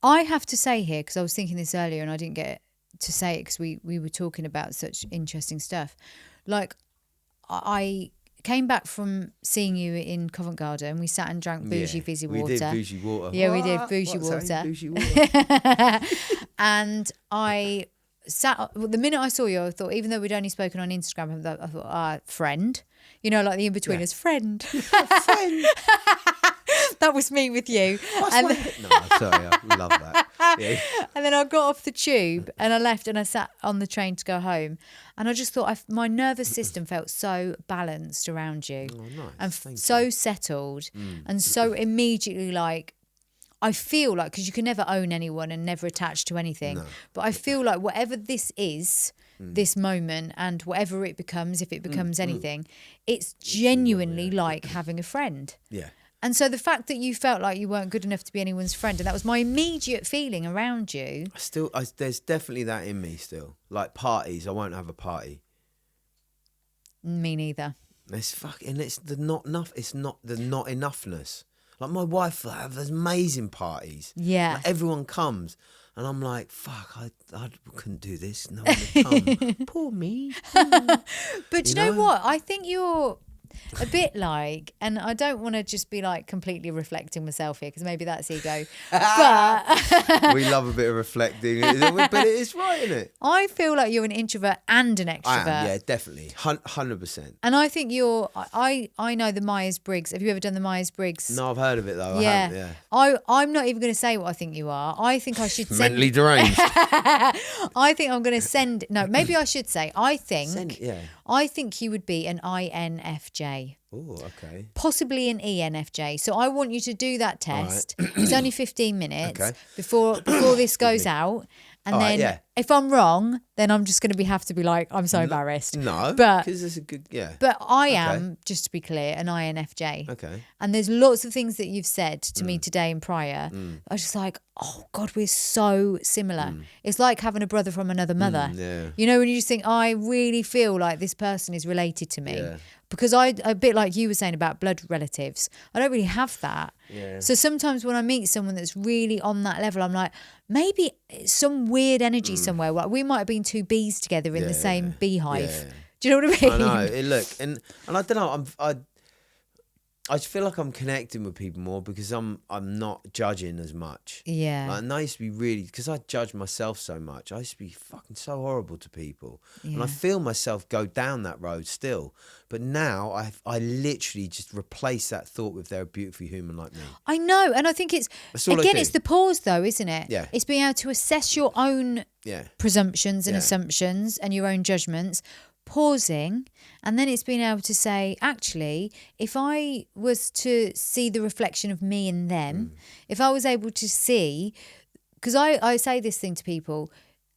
I have to say here, because I was thinking this earlier and I didn't get to say it because we were talking about such interesting stuff. Like, I came back from seeing you in Covent Garden. We sat and drank bougie fizzy water. We did bougie water. Yeah, we did bougie water. Bougie water. And I sat, the minute I saw you, I thought, even though we'd only spoken on Instagram, I thought, friend. You know, like the in-betweeners, friend. Friend. That was me with you. No, sorry, I love that. Yeah. And then I got off the tube and I left and I sat on the train to go home. And I just thought my nervous system felt so balanced around you. Oh, nice. And so settled and so immediately like, I feel like, because you can never own anyone and never attach to anything, but I feel like whatever this is, this moment, and whatever it becomes, if it becomes anything, it's genuinely like having a friend. Yeah. And so the fact that you felt like you weren't good enough to be anyone's friend, and that was my immediate feeling around you. There's definitely that in me still. Like parties, I won't have a party. Me neither. It's the not enough. It's not the not enoughness. Like my wife will have amazing parties. Yeah. Like everyone comes. And I'm like, fuck, I couldn't do this. No one would come. Poor me. But you know what? I think you're a bit like, and I don't want to just be like completely reflecting myself here, because maybe that's ego. But we love a bit of reflecting. But it is right, isn't it? I feel like you're an introvert and an extrovert. I am, yeah, definitely. 100%. And I think I know the Myers-Briggs. Have you ever done the Myers-Briggs? No, I've heard of it though. Yeah. I haven't, yeah. I'm not even going to say what I think you are. I think I should send... Mentally deranged. I think I'm going to send... No, maybe I should say, I think you would be an INFJ. Oh, okay. Possibly an ENFJ. So I want you to do that test. Right. It's only 15 minutes before this goes out. And then if I'm wrong, then I'm just going to have to be like, I'm so embarrassed. No, but because it's a good, But I am, just to be clear, an INFJ. Okay. And there's lots of things that you've said to me today and prior. I was just like, oh God, we're so similar. It's like having a brother from another mother. Yeah. You know, when you just think, I really feel like this person is related to me. Yeah. Because a bit like you were saying about blood relatives, I don't really have that. Yeah. So sometimes when I meet someone that's really on that level, I'm like, maybe it's some weird energy somewhere. Like we might have been two bees together in the same beehive. Yeah. Do you know what I mean? I know. Look, and I don't know. I just feel like I'm connecting with people more because I'm not judging as much. Yeah. Like, and I used to be really, because I judge myself so much, I used to be fucking so horrible to people. Yeah. And I feel myself go down that road still. But now I literally just replace that thought with they're a beautiful human like me. I know. And I think it's the pause though, isn't it? Yeah. It's being able to assess your own presumptions and assumptions and your own judgments, pausing, and then it's being able to say, actually, if I was to see the reflection of me in them, if I was able to see, because I say this thing to people,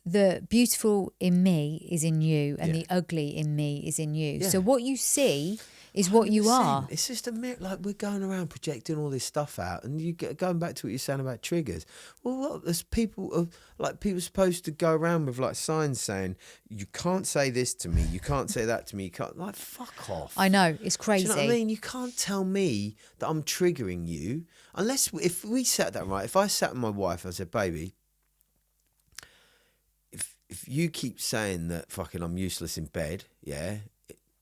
the beautiful in me is in you and the ugly in me is in you. So what you see is what you are. It's just a mirror. Like we're going around projecting all this stuff out, and going back to what you're saying about triggers. Well, what there's people supposed to go around with like signs saying you can't say this to me, you can't say that to me, you can't. Like fuck off. I know, it's crazy. Do you know what I mean? You can't tell me that I'm triggering you unless if we sat that right. If I sat with my wife, I said, baby, if you keep saying that fucking I'm useless in bed,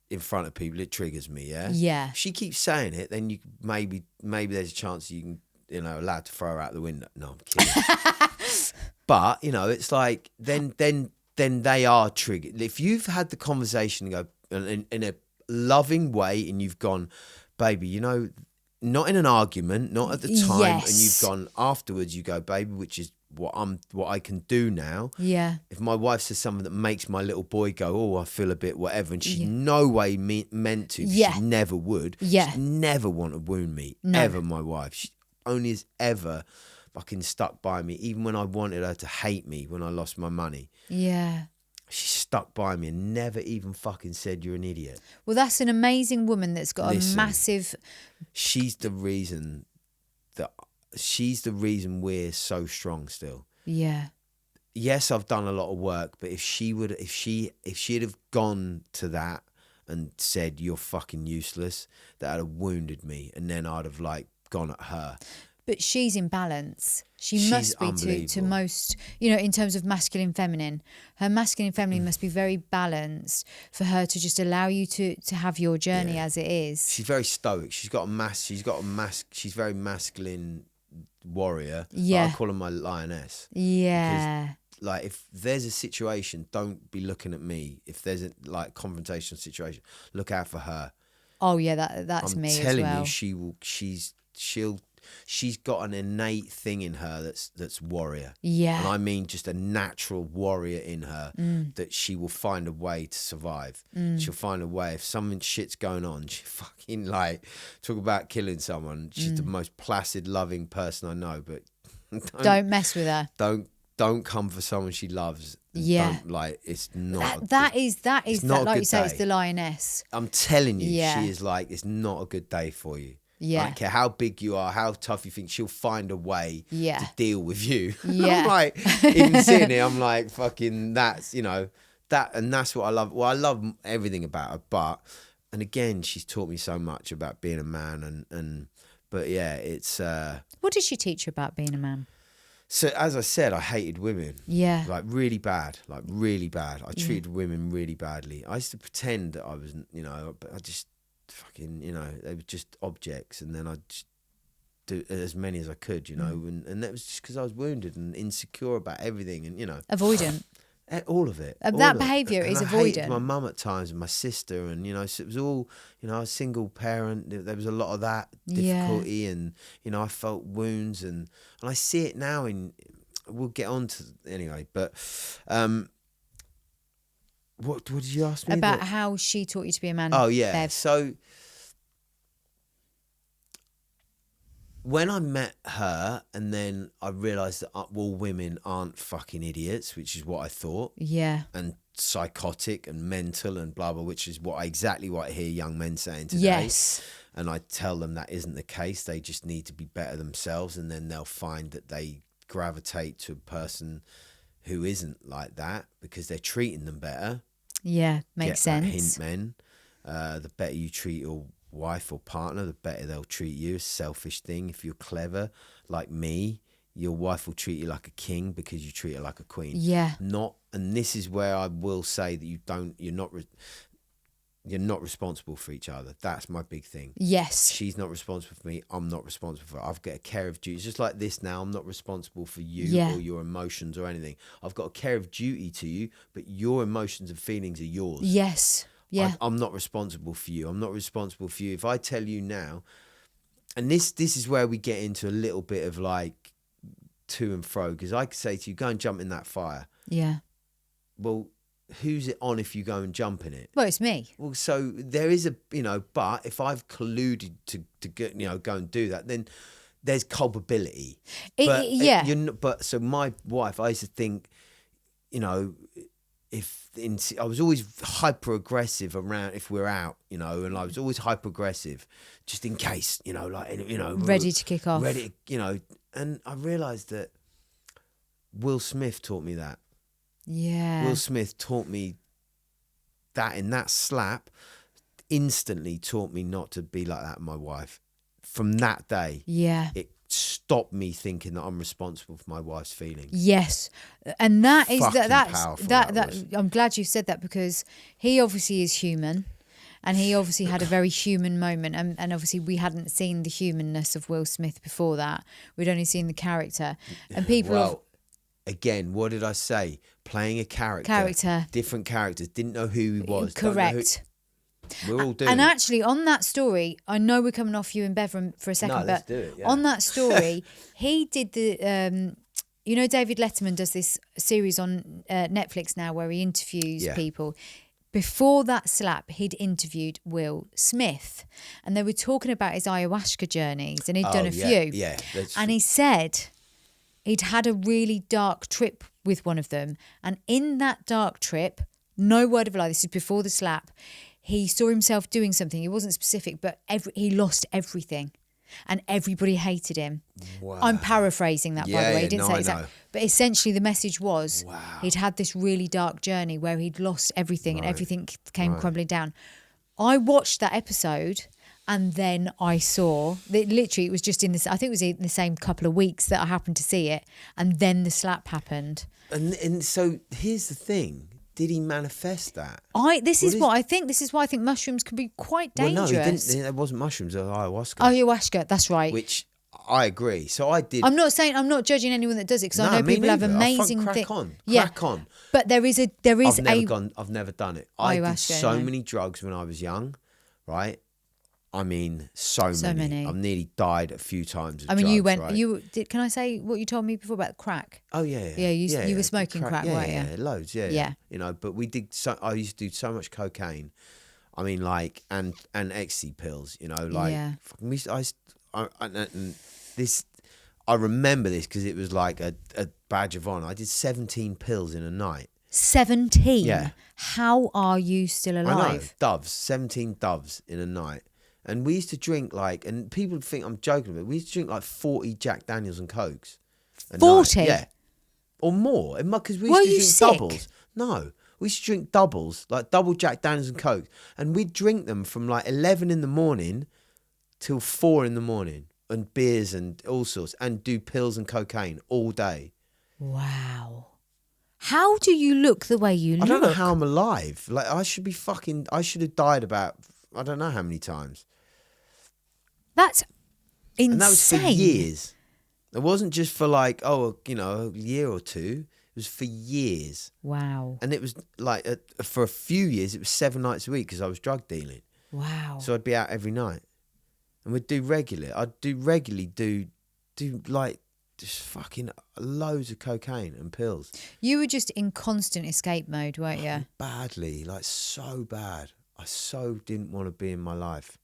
in front of people, it triggers me, yeah. If she keeps saying it, then you maybe there's a chance you can, allowed to throw her out the window. No, I'm kidding. But it's like then they are triggered. If you've had the conversation and go in a loving way, and you've gone, baby, not in an argument, not at the time, and you've gone afterwards. You go, baby, which is what I can do now. Yeah. If my wife says something that makes my little boy go, oh, I feel a bit whatever, and she's no way meant to, she never would. Yeah. She'd never want to wound me, ever, my wife. She only has ever fucking stuck by me, even when I wanted her to hate me when I lost my money. Yeah. She stuck by me and never even fucking said you're an idiot. Well, that's an amazing woman that's got a massive... She's the reason we're so strong still. Yeah. Yes, I've done a lot of work, but if she'd have gone to that and said you're fucking useless, that'd have wounded me, and then I'd have like gone at her. But she's in balance. She's must be to most, in terms of masculine, feminine. Her masculine, feminine must be very balanced for her to just allow you to have your journey as it is. She's very stoic. She's She's very masculine warrior. Yeah, I call her my lioness. Yeah. Because, like, if there's a situation, don't be looking at me. If there's a confrontational situation, look out for her. Oh yeah, that's me as well. I'm telling you, she's got an innate thing in her that's warrior. Yeah. And I mean just a natural warrior in her that she will find a way to survive. She'll find a way. If something shit's going on, she fucking talk about killing someone. She's the most placid, loving person I know, but don't mess with her. Don't come for someone she loves. Yeah. It's not. That is like you say, it's the lioness. I'm telling you, she is it's not a good day for you. Yeah. I don't care how big you are, how tough you think, she'll find a way to deal with you. Yeah. I'm even sitting here, I'm fucking, that's, that, and that's what I love. Well, I love everything about her, and again, she's taught me so much about being a man but yeah, it's... What did she teach you about being a man? So, as I said, I hated women. Yeah. Really bad. Really bad. I treated women really badly. I used to pretend that I wasn't, but I just fucking, they were just objects. And then I'd just do as many as I could, and that was just because I was wounded and insecure about everything and, Avoidant. All of it. That behaviour is avoidant. I hated my mum at times and my sister, and so it was all, a single parent. There was a lot of that difficulty, and I felt wounds, and I see it now. We'll get on to anyway. But what did you ask me about? How she taught you to be a man? Oh yeah. Bev. So when I met her, and then I realised that all women aren't fucking idiots, which is what I thought. Yeah. And psychotic and mental and blah, blah, which is exactly what I hear young men saying today. Yes. And I tell them that isn't the case. They just need to be better themselves, and then they'll find that they gravitate to a person who isn't like that because they're treating them better. Yeah, makes sense. Hint, men. The better you treat your wife or partner, the better they'll treat you. It's a selfish thing. If you're clever like me, your wife will treat you like a king because you treat her like a queen. Yeah. And this is where I will say that you're not responsible for each other. That's my big thing. Yes. She's not responsible for me. I'm not responsible for her. I've got a care of duty. It's just like this now. I'm not responsible for you or your emotions or anything. I've got a care of duty to you, but your emotions and feelings are yours. Yes. Yeah. I'm not responsible for you. I'm not responsible for you. If I tell you now, and this is where we get into a little bit of to and fro, because I could say to you, go and jump in that fire. Yeah. Well, who's it on if you go and jump in it? Well, it's me. Well, so there is but if I've colluded to get, go and do that, then there's culpability. So my wife, I used to think, I was always hyper aggressive around if we're out, and I was always hyper aggressive, just in case, ready to kick off, and I realised that Will Smith taught me that. Yeah, Will Smith taught me that in that slap, instantly taught me not to be like that with my wife. From that day, it stopped me thinking that I'm responsible for my wife's feelings. Yes, and that's powerful. That I'm glad you said that, because he obviously is human, and he obviously had a very human moment, and obviously we hadn't seen the humanness of Will Smith before that. We'd only seen the character, and people. Again, what did I say? Playing a character. Different characters. Didn't know who he was. Correct. We're all doing and actually, on that story, I know we're coming off you and Bev for a second, but let's do it, on that story, he did the... David Letterman does this series on Netflix now where he interviews people. Before that slap, he'd interviewed Will Smith, and they were talking about his ayahuasca journeys, and he'd done a few. Yeah, and he said he'd had a really dark trip with one of them, and in that dark trip, no word of a lie, this is before the slap, he saw himself doing something. It wasn't specific, but he lost everything, and everybody hated him. Wow. I'm paraphrasing that, by the way. He didn't say exactly. But essentially the message was he'd had this really dark journey where he'd lost everything and everything came crumbling down. I watched that episode And then I saw that literally it was just in this, I think it was in the same couple of weeks that I happened to see it. And then the slap happened. And so here's the thing. Did he manifest that? This is why I think mushrooms can be quite dangerous. Well, no, he didn't. It wasn't mushrooms, it was ayahuasca. Ayahuasca, that's right. Which I agree. So I did. I'm not judging anyone that does it, because I know people have amazing things. Crack on. But I've never done it. I did so many drugs when I was young, right? I mean, so many. I've nearly died a few times. I mean, drugs, you went. Right? Can I say what you told me before about crack? Oh yeah. Yeah, you were smoking crack, weren't you? Yeah, loads. Yeah. You know, but we did. I used to do so much cocaine. I mean, like, and ecstasy pills. You know, like. Yeah. I remember this because it was like a badge of honor. I did 17 pills in a night. 17. Yeah. How are you still alive? I know. 17 doves in a night. And we used to drink like, and people think I'm joking, but we used to drink like 40 Jack Daniels and Cokes. 40? Yeah. Or more. Because we used to drink doubles. No. We used to drink doubles, like double Jack Daniels and Cokes. And we'd drink them from like 11 in the morning till 4 in the morning. And beers and all sorts. And do pills and cocaine all day. Wow. How do you look the way you look? I don't know how I'm alive. Like, I should have died about, I don't know how many times. That's insane. And that was for years. It wasn't just for like, a year or two. It was for years. Wow. And it was like, for a few years, it was 7 nights a week because I was drug dealing. Wow. So I'd be out every night. And we'd do regularly. I'd do regularly, do like just fucking loads of cocaine and pills. You were just in constant escape mode, weren't you? Badly, like so bad. I so didn't want to be in my life.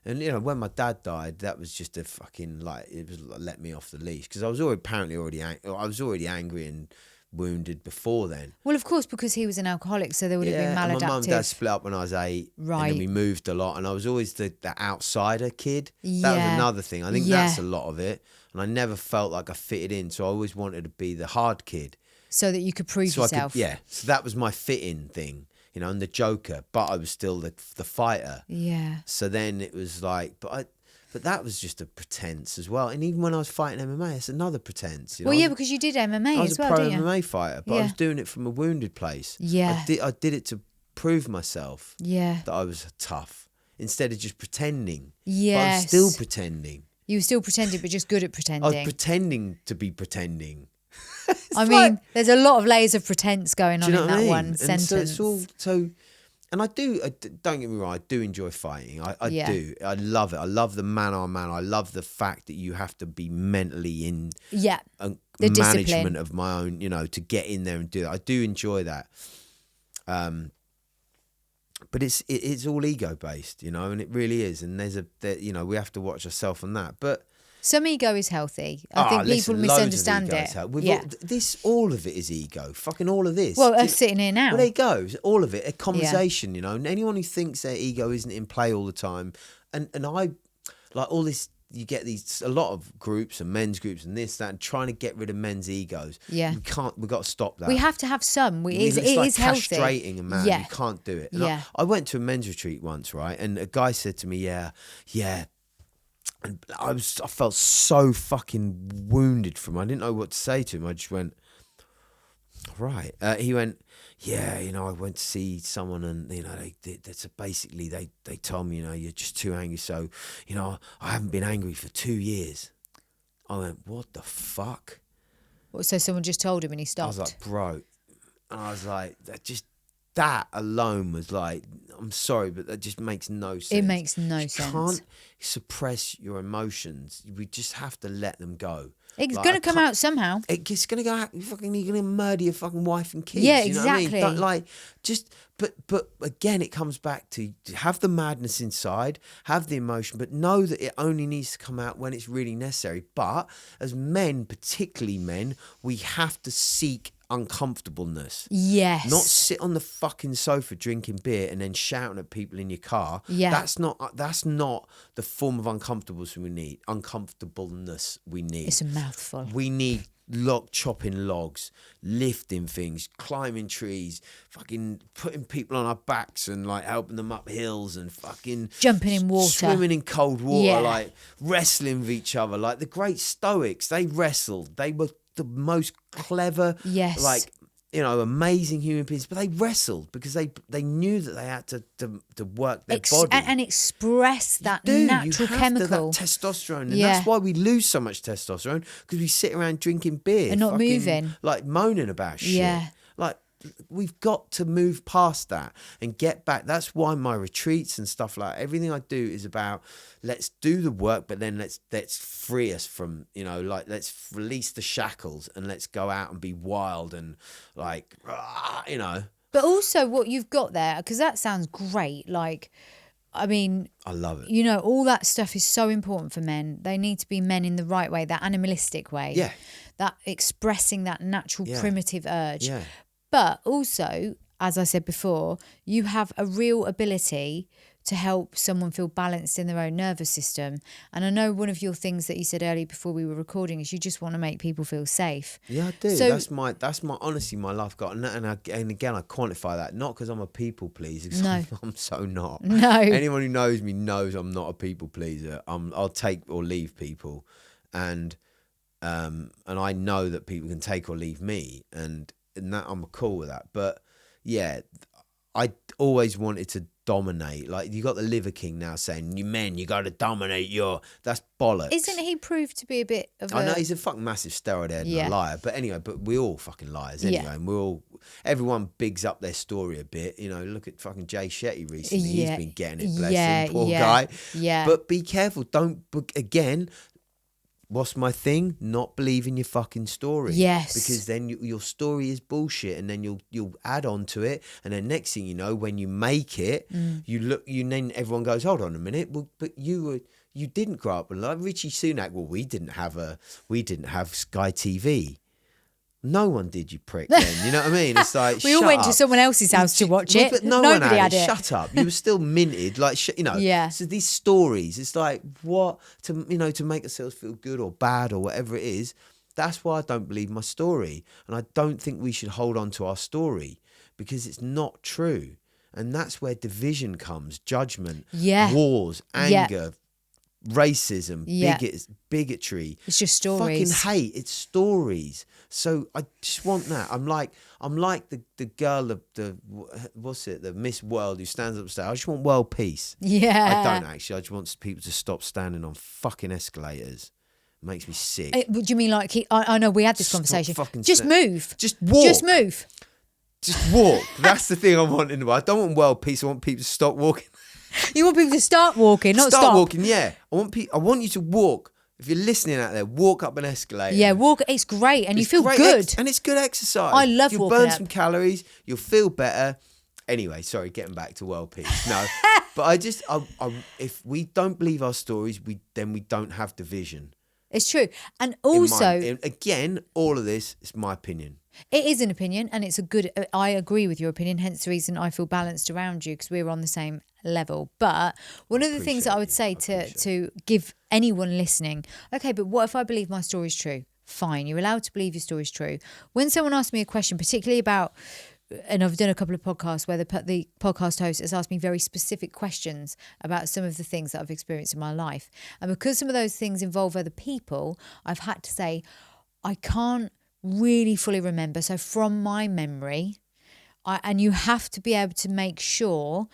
And, when my dad died, that was just a fucking, like, it was like, let me off the leash. Because I was already angry and wounded before then. Well, of course, because he was an alcoholic, so there would have been maladaptive. And my mum and dad split up when I was 8. Right. And then we moved a lot. And I was always the outsider kid. That was another thing. I think that's a lot of it. And I never felt like I fitted in. So I always wanted to be the hard kid. So that you could prove yourself. So that was my fit-in thing. And the joker, but I was still the fighter. Yeah. So then it was like, but that was just a pretense as well. And even when I was fighting MMA, it's another pretense. Well, yeah, because you did MMA as well, didn't you? I was a pro MMA fighter, but I was doing it from a wounded place. Yeah. I did it to prove myself. Yeah. That I was tough instead of just pretending. Yes. But I was still pretending. You were still pretending, but just good at pretending. I was pretending to be pretending. I mean, there's a lot of layers of pretense going on in that one sentence. So it's all and I don't get me wrong, I do enjoy fighting. I do. I love it. I love the man-on-man. I love the fact that you have to be mentally in the management discipline of my own, to get in there and do that. I do enjoy that. But it's all ego-based, and it really is. And we have to watch ourselves on that. But some ego is healthy. I think people misunderstand it. All of it is ego. Fucking all of this. Well, us sitting here now. Well, there you go. All of it. A conversation, And anyone who thinks their ego isn't in play all the time. And I, like all this, you get a lot of groups and men's groups and this, that, and trying to get rid of men's egos. Yeah. We've got to stop that. We have to have some. It is healthy. Castrating a man. You can't do it. And I went to a men's retreat once, right? And a guy said to me, yeah. And I felt so fucking wounded from him. I didn't know what to say to him. I just went, right. He went, yeah, I went to see someone and, basically they told me, you're just too angry. So, I haven't been angry for 2 years. I went, what the fuck? So someone just told him and he stopped? I was like, bro. And I was like, that alone was like, I'm sorry, but that just makes no sense. It makes no sense. You can't suppress your emotions. We just have to let them go. It's going to come out somehow. It's going to go out. You're going to murder your fucking wife and kids. Yeah, exactly. You know what I mean? But again, it comes back to have the madness inside, have the emotion, but know that it only needs to come out when it's really necessary. But as men, particularly men, we have to seek uncomfortableness. Yes. Not sit on the fucking sofa drinking beer and then shouting at people in your car. Yeah. That's not the form of uncomfortableness we need. It's a mouthful. We need chopping logs, lifting things, climbing trees, fucking putting people on our backs and like helping them up hills and fucking jumping in water, swimming in cold water, like wrestling with each other. Like the great Stoics, they wrestled. They were the most clever, like, you know, amazing human beings, but they wrestled because they knew that they had to work their body and express that natural chemical, that testosterone, and that's why we lose so much testosterone, because we sit around drinking beer and not moving, like moaning about shit. Like, we've got to move past that and get back. That's why my retreats and stuff, like everything I do, is about let's do the work, but then let's free us from, you know, like let's release the shackles and let's go out and be wild and like, you know. But also what you've got there, because that sounds great. Like, I mean, I love it. You know, all that stuff is so important for men. They need to be men in the right way, that animalistic way. Yeah. That expressing that natural primitive urge. Yeah. But also, as I said before, you have a real ability to help someone feel balanced in their own nervous system. And I know one of your things that you said earlier before we were recording is you just want to make people feel safe. Yeah, I do. So, that's my honestly, my life got, and again, I quantify that not because I'm a people pleaser. No, I'm so not. No. Anyone who knows me knows I'm not a people pleaser. I'll take or leave people, and I know that people can take or leave me, and that I'm cool with that. But yeah, I always wanted to dominate. Like, you got the Liver King now saying, you got to dominate that's bollocks. Isn't he proved to be a bit of I know he's a fucking massive steroid head and a liar. But anyway, we all fucking liars anyway. And everyone bigs up their story a bit. You know, look at fucking Jay Shetty recently. He's been getting it, bless him, poor guy. Yeah. But be careful. Again, what's my thing? Not believing your fucking story. Yes. Because then your story is bullshit, and then you'll add on to it, and then next thing you know, when you make it, then everyone goes, hold on a minute, well, but you didn't grow up with, like Richie Sunak. Well, we didn't have Sky TV. No one did, you prick. Then you know what I mean? It's like we all went to someone else's house to watch it. But nobody had it. Shut up! You were still minted, like you know. Yeah. So these stories, it's like what to make ourselves feel good or bad or whatever it is. That's why I don't believe my story, and I don't think we should hold on to our story because it's not true, and that's where division comes, judgment, wars, anger. Racism, bigotry. It's just stories. Fucking hate. It's stories. So I just want that. I'm like the girl, the Miss World who stands upstairs. I just want world peace. Yeah. I don't actually. I just want people to stop standing on fucking escalators. It makes me sick. Do you mean like I know we had this conversation. Just move. Just walk. Just move. Just walk. That's the thing I want in the world. I don't want world peace. I want people to stop walking. You want people to start walking, not stop. Start walking, yeah. I want you to walk. If you're listening out there, walk up an escalator. Yeah, walk. It's great, and you feel good. And it's good exercise. I love walking. You'll burn some calories. You'll feel better. Anyway, sorry, getting back to world peace. No, but if we don't believe our stories, then we don't have division. It's true, and also again, all of this is my opinion. It is an opinion, and it's a good. I agree with your opinion. Hence the reason I feel balanced around you, because we're on the same level. But one of the things that I would say to give anyone listening, okay, but what if I believe my story's true? Fine, you're allowed to believe your story's true. When someone asks me a question, particularly about, and I've done a couple of podcasts where the podcast host has asked me very specific questions about some of the things that I've experienced in my life, and because some of those things involve other people, I've had to say I can't really fully remember. So from my memory, and you have to be able to make sure,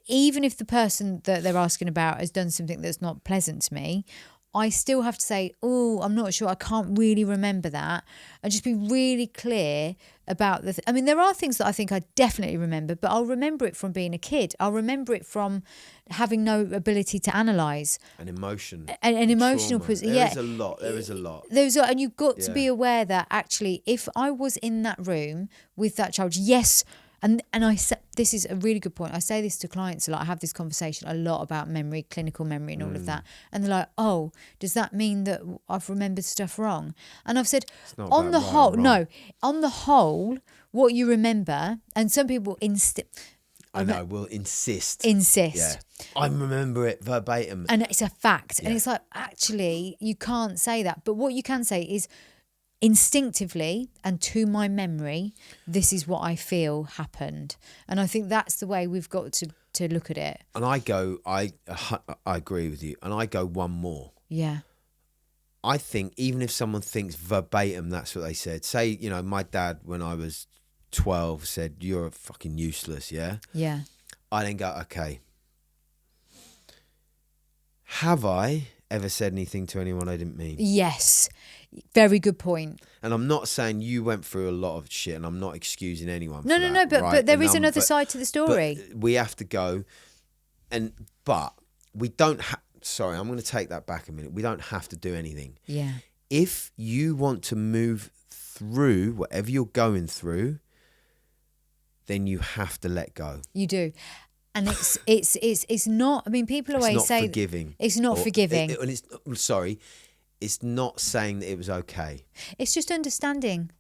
even if the person that they're asking about has done something that's not pleasant to me, I still have to say, oh, I'm not sure, I can't really remember that, and just be really clear about I mean, there are things that I think I definitely remember, but I'll remember it from being a kid. I'll remember it from having no ability to analyse. An emotion. An emotional person. There is a lot. And you've got to be aware that actually, if I was in that room with that child, yes. And I say, this is a really good point. I say this to clients a lot. I have this conversation a lot about memory, clinical memory and all of that. And they're like, oh, does that mean that I've remembered stuff wrong? And I've said, on the whole, what you remember, and some people will insist. Yeah. I remember it verbatim. And it's a fact. Yeah. And it's like, actually, you can't say that. But what you can say is, instinctively and to my memory, this is what I feel happened. And I think that's the way we've got to look at it. And I agree with you. And I go one more. Yeah. I think even if someone thinks verbatim that's what they said, say, you know, my dad when I was 12 said, "You're fucking useless," yeah? Yeah. I then go, okay, have I ever said anything to anyone I didn't mean? Yes. Very good point. And I'm not saying you went through a lot of shit, and I'm not excusing anyone. No, for that, but right? but there is another side to the story. But we have to go, but we don't. Sorry, I'm going to take that back a minute. We don't have to do anything. Yeah. If you want to move through whatever you're going through, then you have to let go. You do. And it's not, I mean, people always say forgiving. It's not forgiving. It's not saying that it was okay. It's just understanding.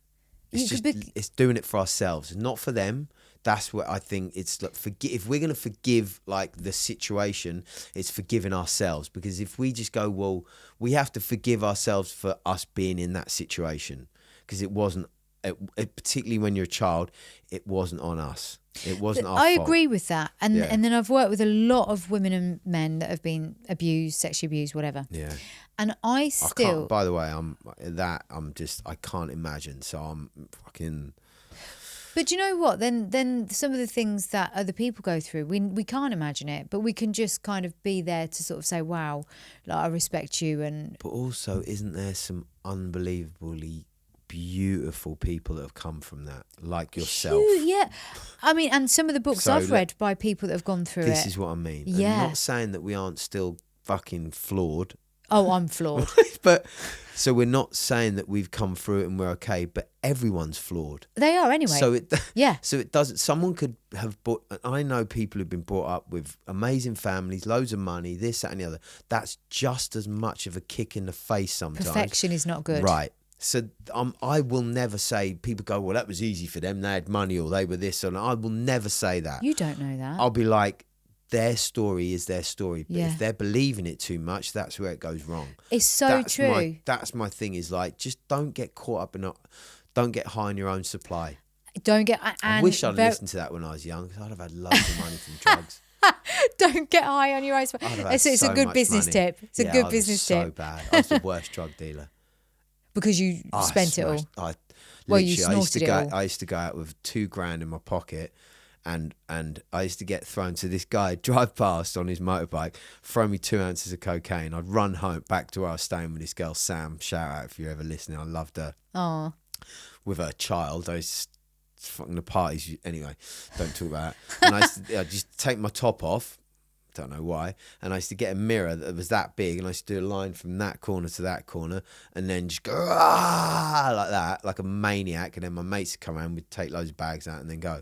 It's doing it for ourselves, not for them. That's what I think. It's like if we're going to forgive like the situation, it's forgiving ourselves. Because if we just go, well, we have to forgive ourselves for us being in that situation, because it wasn't. Particularly when you're a child, it wasn't on us. It wasn't our fault. I agree with that. And then I've worked with a lot of women and men that have been abused, sexually abused, whatever. Yeah. And I still... By the way, I can't imagine. So I'm fucking... But you know what? Then some of the things that other people go through, we can't imagine it, but we can just kind of be there to sort of say, wow, like, I respect you. And But also, isn't there some unbelievably beautiful people that have come from that, like yourself? Yeah. I mean, and some of the books I've read by people that have gone through this is what I mean. Yeah. I'm not saying that we aren't still fucking flawed. Oh, I'm flawed. But so we're not saying that we've come through it and we're okay, but everyone's flawed. They are anyway. So yeah. So it doesn't. Someone could have brought. I know people who've been brought up with amazing families, loads of money, this, that, and the other. That's just as much of a kick in the face sometimes. Perfection is not good. Right. So I will never say, people go, well, that was easy for them. They had money or they were this. And I will never say that. You don't know that. I'll be like, their story is their story. But Yeah. if they're believing it too much, that's where it goes wrong. It's so true. That's my thing, is like, just don't get caught up in don't get high on your own supply. Don't get... I wish I'd listened to that when I was young, because I'd have had loads of money from drugs. Don't get high on your own supply. It's a good business tip. It's a good business tip. So bad. I was the worst drug dealer. Because you spent it all. You snorted it all. I used to go out with $2,000 in my pocket, and I used to get thrown to this guy, drive past on his motorbike, throw me 2 ounces of cocaine. I'd run home back to where I was staying with this girl, Sam. Shout out if you're ever listening. I loved her. Oh. With her child. I used to fucking the parties. Anyway, don't talk about it. And I'd just take my top off. Don't know why. And I used to get a mirror that was that big, and I used to do a line from that corner to that corner, and then just go like that, like a maniac. And then my mates would come around, we'd take loads of bags out and then go.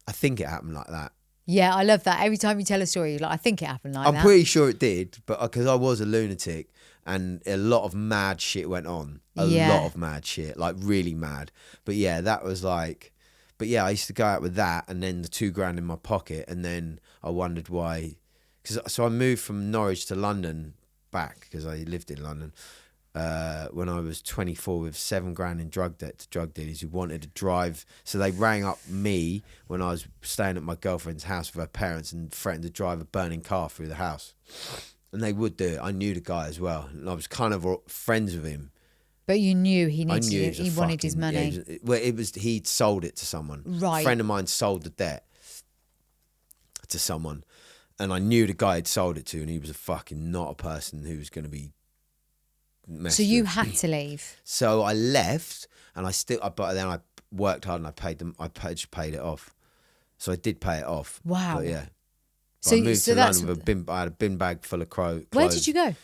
I think it happened like that. Yeah, I love that. Every time you tell a story, you're like, I think it happened like that. I'm pretty sure it did, but because I was a lunatic and a lot of mad shit went on. A lot of mad shit, like really mad. But yeah, that was like... But yeah, I used to go out with that, and then the $2,000 in my pocket, and then I wondered why. So I moved from Norwich to London back, because I lived in London, when I was 24 with $7,000 in drug debt to drug dealers who wanted to drive. So they rang up me when I was staying at my girlfriend's house with her parents and threatened to drive a burning car through the house. And they would do it. I knew the guy as well, and I was kind of friends with him. But you knew he wanted his money. Yeah, he'd sold it to someone. Right. A friend of mine sold the debt to someone, and I knew the guy had sold it to, and he was not a person who was going to be messed So you with. had to leave. So I left, and but then I worked hard and I just paid it off. So I did pay it off. Wow. But yeah. So, I moved to London with I had a bin bag full of clothes. Where did you go?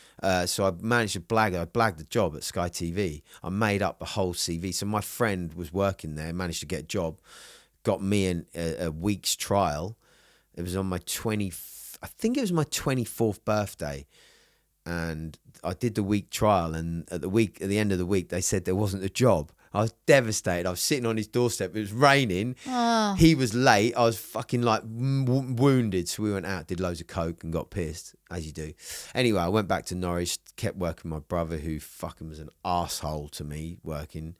So I managed to blagged the job at Sky TV. I made up the whole CV. So my friend was working there, managed to get a job, got me a week's trial. It was on my 24th birthday. And I did the week trial, and at the end of the week, they said there wasn't a job. I was devastated. I was sitting on his doorstep. It was raining. Oh. He was late. I was fucking like wounded. So we went out, did loads of coke and got pissed, as you do. Anyway, I went back to Norwich, kept working with my brother, who fucking was an arsehole to me, working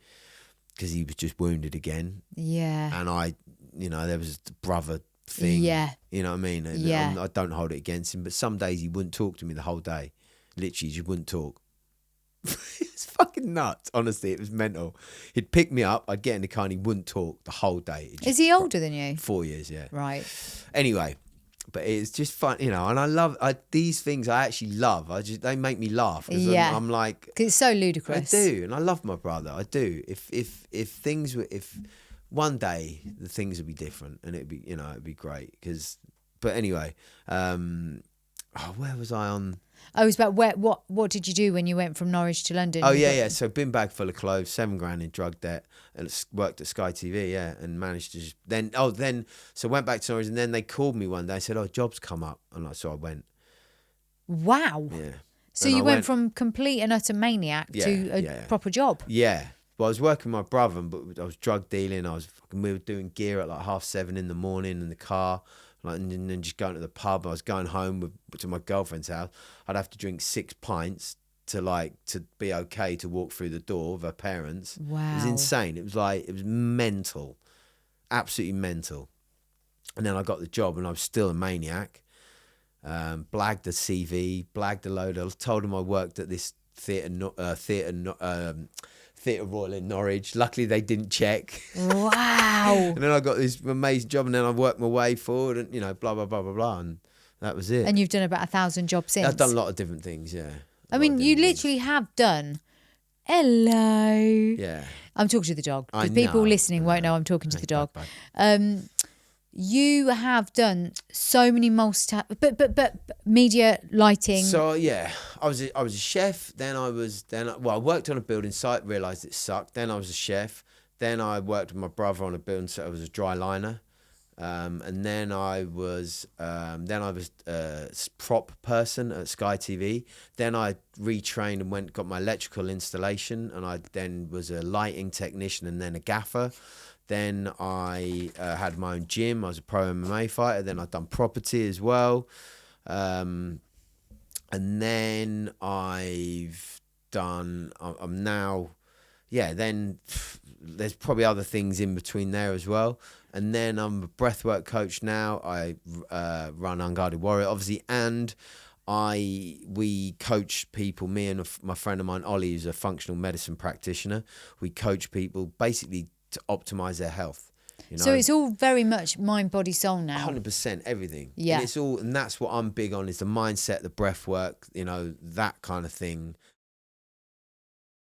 because he was just wounded again. Yeah. And I, there was the brother thing. Yeah. You know what I mean? And yeah. I don't hold it against him, but some days he wouldn't talk to me the whole day. Literally, he just wouldn't talk. It's fucking nuts. Honestly, it was mental. He'd pick me up, I'd get in the car and he wouldn't talk the whole day. Is he older than you? 4 years, yeah. Right. Anyway, but it's just fun, and I love these things. I actually love. They make me laugh. Yeah. I'm like, 'cause it's so ludicrous. I do, and I love my brother. I do. If one day the things would be different, and it'd be great. But anyway, where was I on? Oh, it was about what did you do when you went from Norwich to London? Oh, yeah. So bin bag full of clothes, $7,000 in drug debt, and worked at Sky TV, yeah, and managed to so went back to Norwich, and then they called me one day and said, job's come up, and so I went. Wow. Yeah. So you went from complete and utter maniac to a proper job. Yeah. Well, I was working with my brother, but I was drug dealing. We were doing gear at like 7:30 in the morning in the car. And then just going to the pub. I was going home to my girlfriend's house. I'd have to drink 6 pints to be okay to walk through the door with her parents. Wow. It was insane. It was mental. Absolutely mental. And then I got the job and I was still a maniac. Blagged the CV, blagged a load. I told him I worked at this Theatre Royal in Norwich. Luckily, they didn't check. Wow. And then I got this amazing job, and then I worked my way forward, and blah blah blah blah blah, and that was it. And you've done about 1,000 jobs since. I've done a lot of different things, yeah. I mean, you literally have done. Hello. Yeah. I'm talking to the dog. I The people know. listening won't know I'm talking to the dog. Bye. You have done so many but media, lighting. So yeah, I was a chef. I worked on a building site. Realised it sucked. Then I was a chef. Then I worked with my brother on a building site. I was a dry liner, and then I was a prop person at Sky TV. Then I retrained and got my electrical installation, and I then was a lighting technician and then a gaffer. Then I had my own gym. I was a pro MMA fighter. Then I'd done property as well. And then I'm now, then there's probably other things in between there as well. And then I'm a breathwork coach now. I run Unguarded Warrior, obviously, and we coach people, me and my friend of mine, Ollie, who's a functional medicine practitioner. We coach people basically to optimize their health. So it's all very much mind, body, soul now. 100% everything. Yeah. And that's what I'm big on, is the mindset, the breath work, that kind of thing.